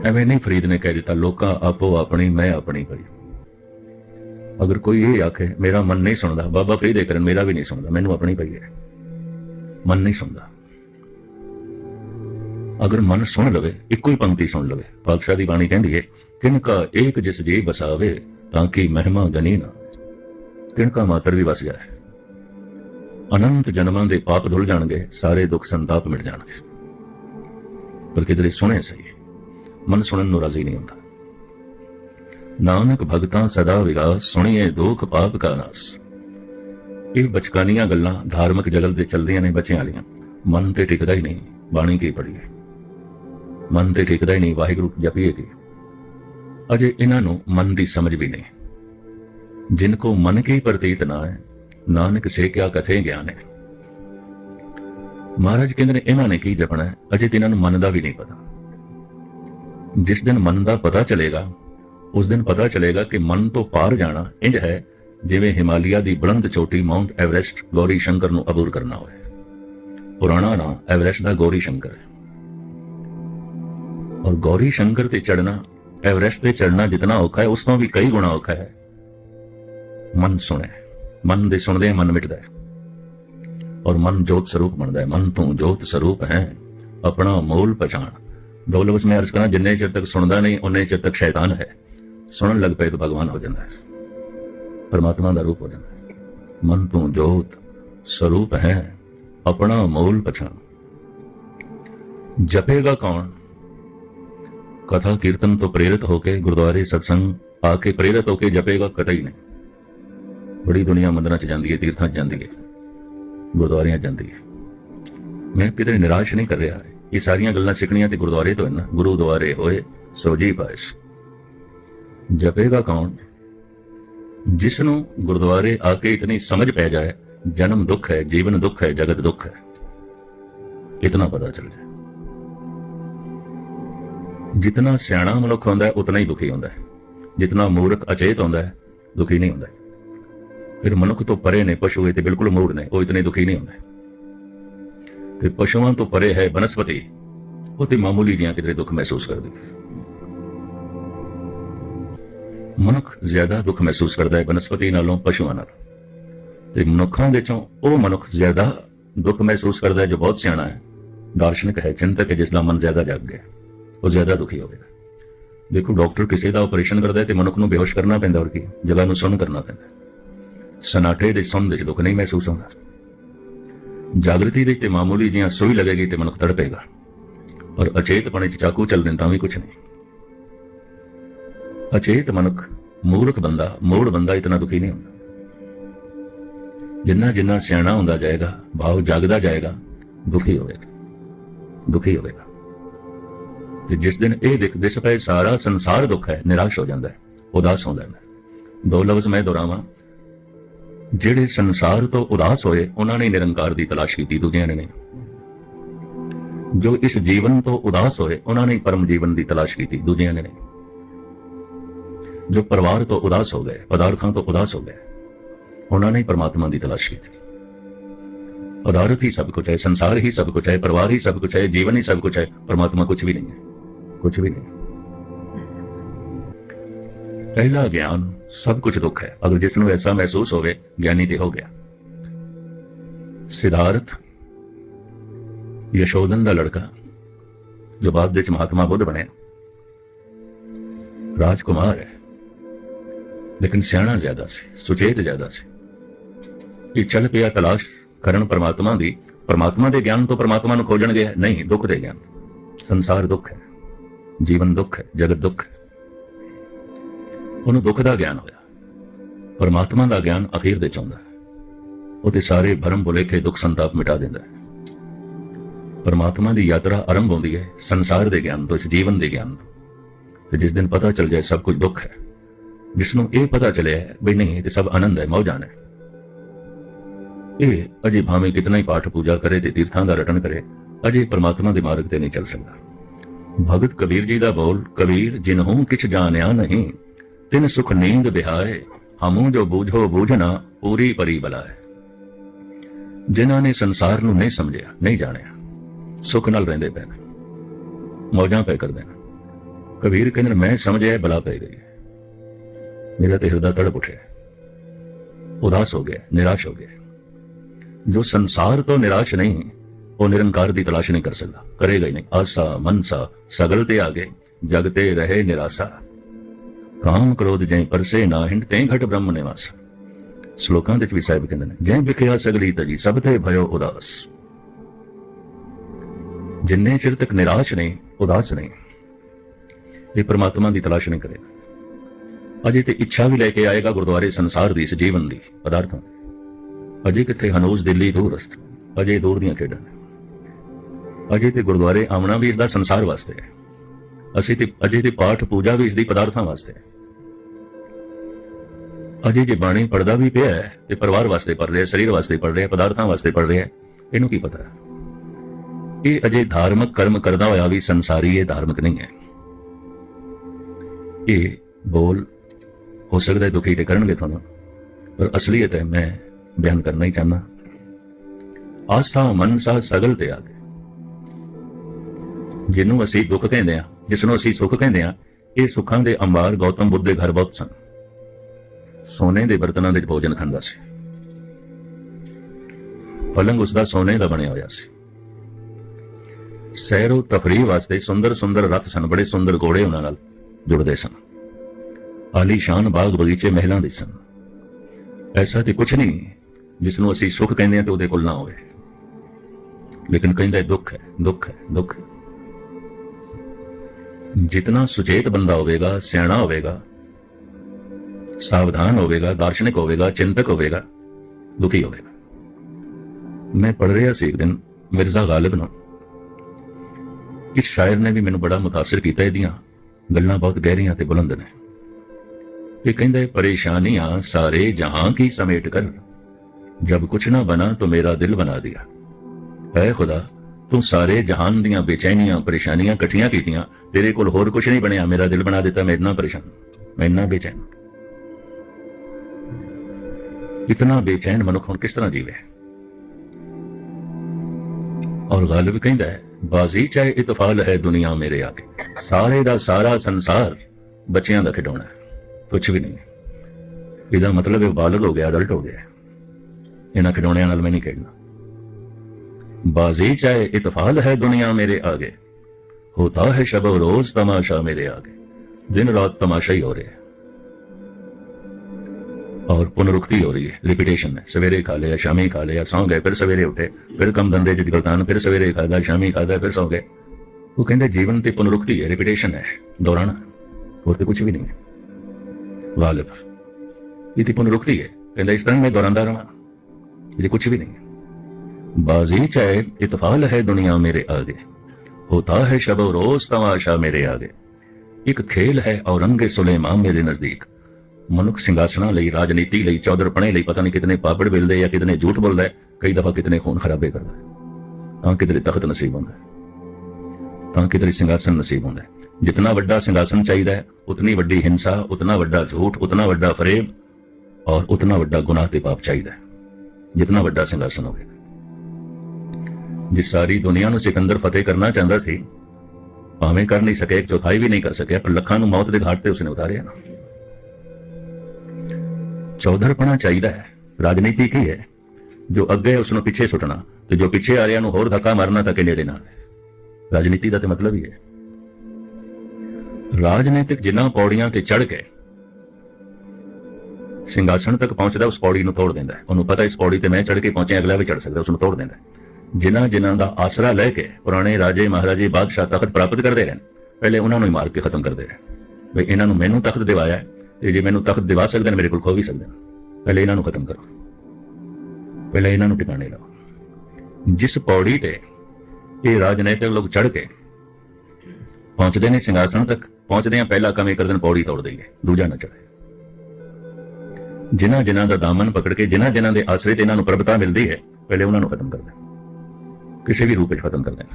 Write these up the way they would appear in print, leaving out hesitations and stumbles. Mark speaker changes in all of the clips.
Speaker 1: ਐਵੇਂ नहीं फरीद ने कह दिता लोका आपो अपनी मैं अपनी भाई। अगर कोई ये आखे मेरा मन नहीं सुनता, बाबा फरीद एक मेरा भी नहीं सुनता, मैनू अपनी पई है, मन नहीं सुनता। अगर मन सुन लवे, इको ही पंक्ति सुन लवे, पातशाह की बाणी कहती है किनका एक जिस जी बसावे ताकि महिमा गनी ना, किनका मात्र भी बस जाए, अनंत जन्मां दे पाप धुल जाणगे, सारे दुख संताप मिट जाणगे। पर किधरे सुने सही, मन सुनन नूं राजी नहीं होता। नानक भगतां सदा विगास, सुनिए दुख पाप का नास। ये बचकानियां गल्लां धार्मिक जगत ते चलदियां ने बच्चों वालियां, मन ते टिकदा ही नहीं। बाणी की पढ़ीए, मन ते टिकदा ही नहीं, वाहिगुरू जपीए की। अजे इन्हां नूं मन की समझ भी नहीं। जिनको मन की प्रतीत ना है, नानक से क्या कथे ज्ञान है। महाराज कहते ने इन्हां ने की जपना है, अजे तो इन्हां नूं मन का भी नहीं पता। जिस दिन मन का पता चलेगा, उस दिन पता चलेगा कि मन तो पार जाना इंज है जिवें हिमालय की बुलंद चोटी माउंट एवरेस्ट गौरी शंकर नूं अबूर करना होए। पुराना नाम एवरेस्ट का गौरी शंकर है। और गौरी शंकर ते चढ़ना, एवरेस्ट ते चढ़ना जितना औखा है, उस तो भी कई गुणा औखा है। मन सुने, मन दे सुनदे मन मिटदा है और मन जोत स्वरूप बनता है। मन तू जोत स्वरूप है, अपना मोल पहचान। दो लफ्ज़ में अर्ज करा, जिन्ने चिर तक सुनता नहीं उन्ने चिर तक शैतान है, सुनन लग पे तो भगवान हो जाता है, परमात्मा का रूप हो जाता है। मन तू जोत स्वरूप है, अपना मोल पहचान। जपेगा कौन? कथा कीर्तन तो प्रेरित होके, गुरुद्वारे सत्संग आके प्रेरित होके जपेगा कतई नहीं। बड़ी दुनिया मंदिरां च जाती है, तीर्थां च जाती है, गुरुद्वारियां जाती है। मैं किते निराश नहीं कर रहा है। ये सारियां गल्लां सिखणियां ते गुरुद्वारे तो है ना। गुरु द्वारे होए सो जी पास। जपेगा कौन? जिसनों गुरुद्वारे आके इतनी समझ पै जाए, जन्म दुख है, जीवन दुख है, जगत दुख है, इतना पता चल जाए। जितना सियाणा मनुख होंदा है उतना ही दुखी होंदा है, जितना मूर्ख अचेत होंदा है दुखी नहीं होंदा। फिर मनुख तो परे ने पशु है, बिल्कुल मूढ़ ने, वो इतने दुखी नहीं होंगे। ते पशुओं तो परे है बनस्पति, वो तो मामूली जियां कितने दुख महसूस कर दी। मनुख ज्यादा दुख महसूस करता है बनस्पति नालों पशुओं नालों। ते मनुखां दे चों वो मनुख ज्यादा दुख महसूस करता है जो बहुत सियाणा है, दार्शनिक है, चिंतक है, जिसका मन ज्यादा जाग गया, वो ज्यादा दुखी होगा। देखो डॉक्टर किसी का ऑपरेशन करता है तो मनुख नूं बेहोश करना पैंदा, और की जगह नूं सुन्न करना पैंदा। सनाटे दे सुन्न दे दुख नहीं महसूस होता। जागृति दे मामूली जियां सुई लगेगी तो मनुख तड़पेगा, और अचेतपने च चाकू चल दें भी कुछ नहीं। अचेत मनुख, मूर्ख बंदा, मूढ़ बंदा इतना दुखी नहीं होता। जिन्ना जिन्ना सियाणा होंदा जाएगा, भाव जागदा जाएगा, दुखी होगा, दुखी होगा। तो जिस दिन ये दिस पे सारा संसार दुख है, निराश हो जाता है, उदास हो जाता है। दो लफ्ज मैं दोहरावां, ਜਿਹੜੇ संसार तो उदास होए उन्होंने निरंकार की तलाश की, दूजिया ने नहीं। जो इस जीवन तो उदास होए उन्होंने परम जीवन की तलाश की, दूजिया ने नहीं। जो परिवार तो उदास हो गए, पदार्थों तो उदास हो गए, उन्होंने परमात्मा की तलाश की थी। पदार्थ ही सब कुछ है, संसार ही सब कुछ है, परिवार ही सब कुछ है, जीवन ही सब कुछ है, परमात्मा कुछ भी नहीं है, कुछ भी नहीं। पहला ज्ञान सब कुछ दुख है। अगर जिसनों ऐसा महसूस होवे, ज्ञानी ते हो गया। सिद्धार्थ यशोधन का लड़का जो बाद विच महात्मा बुद्ध बने, राजकुमार है लेकिन सियाणा ज्यादा से, सुचेत ज्यादा से। ये चल पिया तलाश करन परमात्मा दी। परमात्मा दे ज्ञान तो परमात्मा नूं खोजण गया, नहीं दुख दे ज्ञान। संसार दुख है, जीवन दुख है, जगत दुख है। उन्होंने दुख का ज्ञान होया, परमात्मा का ज्ञान अखीर दे चाहुंदा है। वो ते सारे भरम भुलेखे दुख संताप मिटा देंदा है। परमात्मा की यात्रा आरंभ होती है संसार के ज्ञान तो, इस जीवन के ज्ञान तो। जिस दिन पता चल जाए सब कुछ दुख है, जिसनों ये पता चले भी नहीं तो सब आनंद है, मौजान है, ये अजे भावें कितना ही पाठ पूजा करे ते तीर्थां दा रटन करे, अजे परमात्मा के मार्ग ते नहीं चल सकता। भगत कबीर जी का बोल, कबीर जिन्हों किछ जानिया नहीं, तिन सुख नींद बिहाए, हमू जो बूझो बूझना पूरी परी बलाए। जिन्हां ने संसार नूं नहीं समझिया, नहीं जानिया, सुख नाल रहिंदे पे, मौजां पे कर देना, कबीर कहते मैं समझिया बला पै गई, मेरा तो हृदय तड़प उठे, उदास हो गया, निराश हो गया। जो संसार तो निराश नहीं, वो निरंकार की तलाश नहीं कर सकता, करेगा ही नहीं। आसा मनसा सगल ते आगे, जगते रहे निराशा, काम क्रोध जै परसे ना हिंड ते घट ब्रह्म निवासा। श्लोकां दे भी साहिब कहंदे ने जै विखिया सगली तजी सब ते भयो उदास। जिन्ने चिर तक निराश नहीं, उदास नहीं, ये परमात्मा की तलाश नहीं करेगा। अजे तो इच्छा भी लेके आएगा गुरुद्वारे संसार दी, इस जीवन दी, पदार्थों दी। अजे किथे हनूज दिल्ली दूर रस्त, अजे दूर दियां खेडां, अजे तो गुरुद्वारे आउणा भी इसदा संसार वास्ते है। असी ते अजे ते पाठ पूजा भी इसदी पदार्थां वास्ते है। अजे जे बाणी पढ़दा भी पिया है ते परिवार वास्ते पढ़ रहा, शरीर वास्ते पढ़ रहा, पदार्थां वास्ते पढ़ रहा, इहनूं की पता है। ये अजे धार्मिक कर्म करदा होया भी संसारी है, धार्मिक नहीं है। ये बोल हो सकता है दुखी ते करनगे तुहानूं, पर असलीयत है मैं बयान करना ही चाहना। आस्था मनसा सगल ते आगे, जिन्हों असी दुख कहते हैं, जिसनों असी सुख कहते हैं, ये सुखां दे अंबार गौतम बुद्ध के घर बहुत सन। सोने के बर्तनों में भोजन खांदा सी, पलंग उसका सोने का बनिया होया सी। सैरो तफरीह वास्ते सुंदर सुंदर रथ सन, बड़े सुंदर घोड़े उन्हां नाल जुड़ते सन। आलीशान बाग बगीचे महलों दे सन। ऐसा तो कुछ नहीं जिसनों असी सुख कहते हैं तो उहदे कोल ना होवे, लेकिन कहंदा दुख है, दुख है, दुख है। जितना सुचेत बंदा होगा, सियाणा होगा, सावधान होगा, दार्शनिक होगा, चिंतक होगा, दुखी होगा। मैं पढ़ रहा सी एक दिन मिर्जा गालिब नूं, इस शायर ने भी मैनू बड़ा मुतासिर किया। इहदियां गल्लां बहुत गहरियां ते बुलंद ने। ये कहंदा है परेशानियां सारे जहां की समेट कर, जब कुछ ना बना तो मेरा दिल बना दिया। है खुदा तू सारे जहान दियां बेचैनियां परेशानियां कट्ठियां कीतियां, तेरे कोल होर कुछ नहीं बनया, मेरा दिल बना दिता। मैं इतना परेशान, मैं इतना बेचैन। इतना बेचैन मनुख हुण किस तरह जीवे। और गालिब कहंदा है बाजी चाहे इतफाल है दुनिया मेरे आगे, सारे दा सारा संसार बच्चियां दा खिडौना है, कुछ भी नहीं। इहदा मतलब है बालग हो गया, अडल्ट हो गया, इन्हां खिडौणियां नाल मैं नहीं खेडना। बाजी चाहे इतफाल है दुनिया मेरे आगे, होता है शब रोज तमाशा मेरे आगे। दिन रात तमाशा ही हो रहे हैं और पुनरुक्ति हो रही है, रिपीटेशन है। सवेरे खा लिया, शामी खा लिया, सौ गए, फिर सवेरे उठे, फिर कम धंधे च गलतान, फिर सवेरे खादा, शामी खादा, फिर सौ गए। वो कहते जीवन ते पुनरुक्ति है, रिपीटेशन है, दोहराना, और तो कुछ भी नहीं है। गालिब ये पुनरुक्ति है, कहते इस तरह मैं दोहराता रहा, ये कुछ भी नहीं है। बाजी चाहे इतफाल है दुनिया मेरे आगे, होता है शब रोज तमाशा मेरे आगे। एक खेल है औरंगे सुलेमान मेरे नजदीक। मनुख सिंघासना लई, राजनीति लई, चौधरपणे लई पता नहीं कितने पापड़ बेलदे या कितने झूठ बोलदा है, कई दफा कितने खून खराबे करदा है, तां किधरे तख्त नसीब होंदा है, तां किधरे सिंघासन नसीब होंदा है। जितना वड्डा सिंघासन चाहिए है, उतनी वड्डी हिंसा, उतना वड्डा झूठ, उतना वड्डा फरेब और उतना वड्डा गुनाह ते पाप चाहिए है, जितना वड्डा सिंघासन होवे। जिस सारी दुनिया नूं सिकंदर फतेह करना चाहता सी, भावें कर नहीं सके, एक चौथाई भी नहीं कर सके, पर लखां नूं मौत दे घाट ते उसने उतारिया ना। चौधरपना चाहिए है, राजनीति की है, जो अगे उसनों पिछे सुटना, तो जो पिछे आ रहा होर धक्का मारना ताकि नेड़े ना आए। राजनीति का तो मतलब ही है। राजनीतिक जिन्ना पौड़ियां ते चढ़ के सिंघासन तक पहुंचता, उस पौड़ी नूं तोड़ देंदा है। उन्होंने पता इस पौड़ी ते मैं चढ़ के पहुंचे, अगला भी चढ़ सकता, उसनूं तोड़ देंदा है। जिन्हां जिन्हां दा आसरा लैके पुराने राजे महाराजे बादशाह तख्त प्राप्त करते रहे, पहले उन्होंने ही मार के खत्म करते रहे। भाई इन्होंने मैनू तख्त दिवाया है, जे मैनू तख्त दिवा सकते हैं, मेरे को खो भी सकते हैं, पहले इन्हों खत्म करो, पहले इन्हों टिकाने लाओ। जिस पौड़ी ते ये राजनीतिक लोग चढ़ के पहुंचते हैं सिंघासन तक, पहुंचते हैं पहला काम कर दें पौड़ी तोड़ देंगे, दूजा न चढ़े। जिन्हां जिन्हां दा दामन पकड़ के, जिन्हां जिन्हां दे आसरे ते इन्हां प्रभुता मिलती है, पहले उन्होंने खत्म कर दें, किसी भी रूप में खत्म कर देना।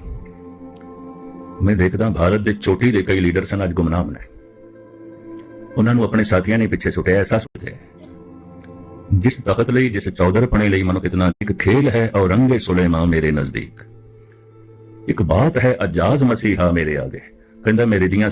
Speaker 1: मैं देखता भारत के चोटी के कई लीडर सन, अज गुमनाम ने, उन्होंने अपने साथियों ने पिछे सुटिया। ऐसा सोचे जिस तख्त लई, जिस चौधरपणे लई मनुख इतना। एक खेल है औरंगे सुलेमान मेरे नजदीक, एक बात है अजाज मसीहा मेरे आगे। कहंदा मेरे दियां